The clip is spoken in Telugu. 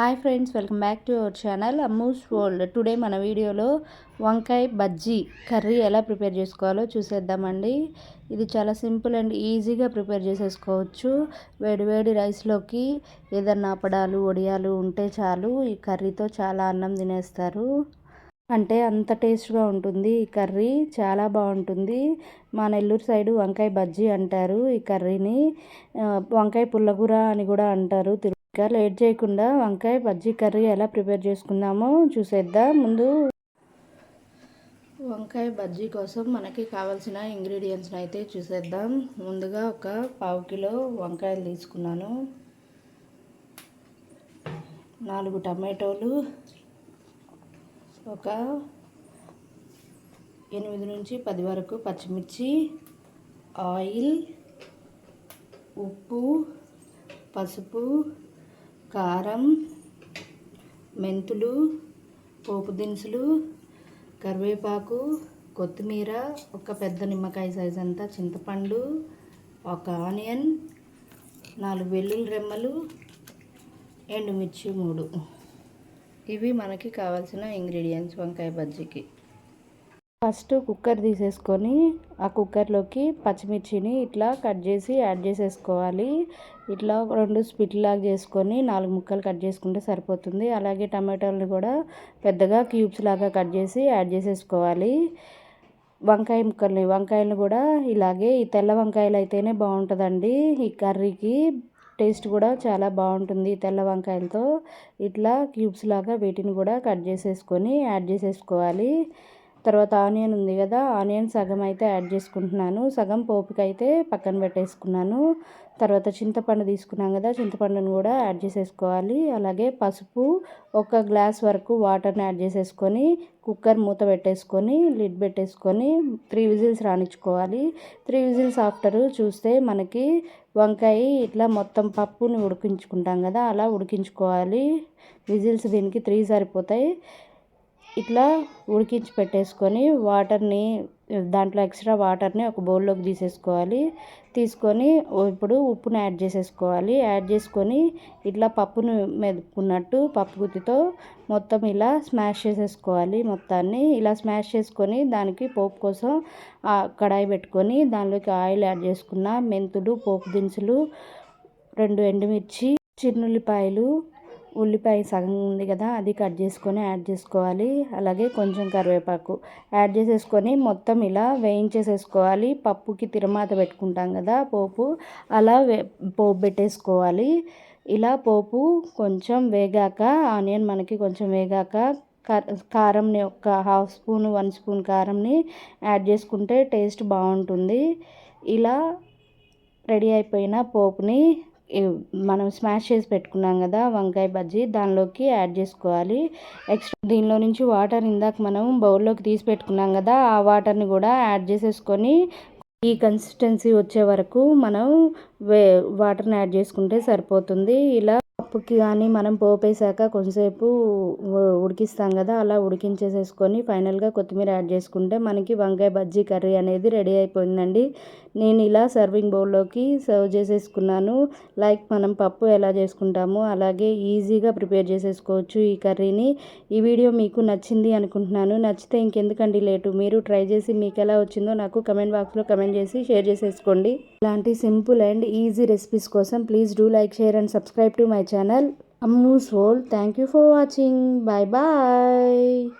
Hi friends, welcome back to our channel Ammu's world. Today మన వీడియోలో వంకాయ బజ్జీ కర్రీ ఎలా ప్రిపేర్ చేసుకోవాలో చూసేద్దామండి. ఇది చాలా సింపుల్ అండ్ ఈజీగా ప్రిపేర్ చేసేసుకోవచ్చు. వేడివేడి రైస్లోకి ఏదన్నా అప్పడాలు వడియాలు ఉంటే చాలు, ఈ కర్రీతో చాలా అన్నం తినేస్తారు. అంటే అంత టేస్ట్గా ఉంటుంది ఈ కర్రీ, చాలా బాగుంటుంది. మా నెల్లూరు సైడు వంకాయ బజ్జీ అంటారు ఈ కర్రీని. వంకాయ పుల్లగూర అని కూడా అంటారు. ఇంకా లేట్ చేయకుండా వంకాయ బజ్జీ కర్రీ ఎలా ప్రిపేర్ చేసుకుందామో చూసేద్దాం. ముందు వంకాయ బజ్జీ కోసం మనకి కావాల్సిన ఇంగ్రీడియంట్స్ని అయితే చూసేద్దాం. ముందుగా ఒక 1/2 కిలో వంకాయలు తీసుకున్నాను, 4 టమాటోలు, ఒక 8 నుంచి 10 వరకు పచ్చిమిర్చి, ఆయిల్, ఉప్పు, పసుపు, కారం, మెంతులు, పోపు దినుసులు, కరివేపాకు, కొత్తిమీర, ఒక పెద్ద నిమ్మకాయ సైజ్ అంతా చింతపండు, ఒక ఆనియన్, 4 వెల్లుల్లి రెమ్మలు, ఎండుమిర్చి 3. ఇవి మనకి కావాల్సిన ఇంగ్రీడియంట్స్ వంకాయ బజ్జీకి. ఫస్ట్ కుక్కర్ తీసేసుకొని ఆ కుక్కర్లోకి పచ్చిమిర్చిని ఇట్లా కట్ చేసి యాడ్ చేసేసుకోవాలి. ఇట్లా 2 స్ప్లిట్ లాగా చేసుకొని 4 ముక్కలు కట్ చేసుకుంటే సరిపోతుంది. అలాగే టమాటాలను కూడా పెద్దగా క్యూబ్స్ లాగా కట్ చేసి యాడ్ చేసేసుకోవాలి. వంకాయలను కూడా ఇలాగే, ఈ తెల్ల వంకాయలు అయితేనే బాగుంటుందండి ఈ కర్రీకి. టేస్ట్ కూడా చాలా బాగుంటుంది తెల్ల వంకాయలతో. ఇట్లా క్యూబ్స్ లాగా వీటిని కూడా కట్ చేసేసుకొని యాడ్ చేసేసుకోవాలి. తర్వాత ఆనియన్ ఉంది కదా, ఆనియన్ సగం అయితే యాడ్ చేసుకుంటున్నాను, సగం పోపుకి అయితే పక్కన పెట్టేసుకున్నాను. తర్వాత చింతపండు తీసుకున్నాం కదా, చింతపండును కూడా యాడ్ చేసేసుకోవాలి. అలాగే పసుపు, 1 గ్లాస్ వరకు వాటర్ని యాడ్ చేసేసుకొని కుక్కర్ మూత పెట్టేసుకొని లిడ్ పెట్టేసుకొని 3 విజిల్స్ రానిచ్చుకోవాలి. 3 విజిల్స్ ఆఫ్టర్ చూస్తే మనకి వంకాయ ఇట్లా మొత్తం పప్పుని ఉడికించుకుంటాం కదా, అలా ఉడికించుకోవాలి. విజిల్స్ దీనికి 3 సరిపోతాయి. ఇట్లా ఉడికించి పెట్టేసుకొని వాటర్ని, దాంట్లో ఎక్స్ట్రా వాటర్ని ఒక బౌల్లోకి తీసేసుకోవాలి. తీసుకొని ఇప్పుడు ఉప్పుని యాడ్ చేసేసుకోవాలి. యాడ్ చేసుకొని ఇట్లా పప్పును మెదుపుకున్నట్టు పప్పు గుత్తితో మొత్తం ఇలా స్మాష్ చేసేసుకోవాలి. మొత్తాన్ని ఇలా స్మాష్ చేసుకొని దానికి పోపు కోసం కడాయి పెట్టుకొని దానిలోకి ఆయిల్ యాడ్ చేసుకున్న మెంతులు, పోపు దినుసులు, 2 ఎండుమిర్చి, చిన్నుల్లిపాయలు, ఉల్లిపాయ సగం ఉంది కదా అది కట్ చేసుకొని యాడ్ చేసుకోవాలి. అలాగే కొంచెం కరివేపాకు యాడ్ చేసేసుకొని మొత్తం ఇలా వేయించేసేసుకోవాలి. పప్పుకి తిరమాత పెట్టుకుంటాం కదా పోపు, అలా పోపు పెట్టేసుకోవాలి. ఇలా పోపు కొంచెం వేగాక, ఆనియన్ మనకి కొంచెం వేగాక కారంని ఒక 1/2 స్పూన్ 1 స్పూన్ కారంని యాడ్ చేసుకుంటే టేస్ట్ బాగుంటుంది. ఇలా రెడీ అయిపోయిన పోపుని మనం స్మాష్ చేసి పెట్టుకున్నాం కదా వంకాయ బజ్జీ, దానిలోకి యాడ్ చేసుకోవాలి. ఎక్స్ట్రా దీనిలో నుంచి వాటర్ ఇందాక మనం బౌల్లోకి తీసి పెట్టుకున్నాం కదా, ఆ వాటర్ని కూడా యాడ్ చేసేసుకొని ఈ కన్సిస్టెన్సీ వచ్చే వరకు మనం వాటర్ని యాడ్ చేసుకుంటే సరిపోతుంది. ఇలా పప్పుకి కానీ మనం పోపేసాక కొంచెంసేపు ఉడికిస్తాం కదా, అలా ఉడికించేసేసుకొని ఫైనల్గా కొత్తిమీర యాడ్ చేసుకుంటే మనకి వంకాయ బజ్జీ కర్రీ అనేది రెడీ అయిపోయిందండి. నేను ఇలా సర్వింగ్ బౌల్లోకి సర్వ్ చేసేసుకున్నాను. లైక్ మనం పప్పు ఎలా చేసుకుంటామో అలాగే ఈజీగా ప్రిపేర్ చేసేసుకోవచ్చు ఈ కర్రీని. ఈ వీడియో మీకు నచ్చింది అనుకుంటున్నాను. నచ్చితే ఇంకెందుకండి లేటు, మీరు ట్రై చేసి మీకు ఎలా వచ్చిందో నాకు కమెంట్ బాక్స్లో కమెంట్ చేసి షేర్ చేసేసుకోండి. ఇలాంటి సింపుల్ అండ్ ఈజీ రెసిపీస్ కోసం please do like, share and subscribe to my channel Ammu's world. Thank you for watching. Bye bye.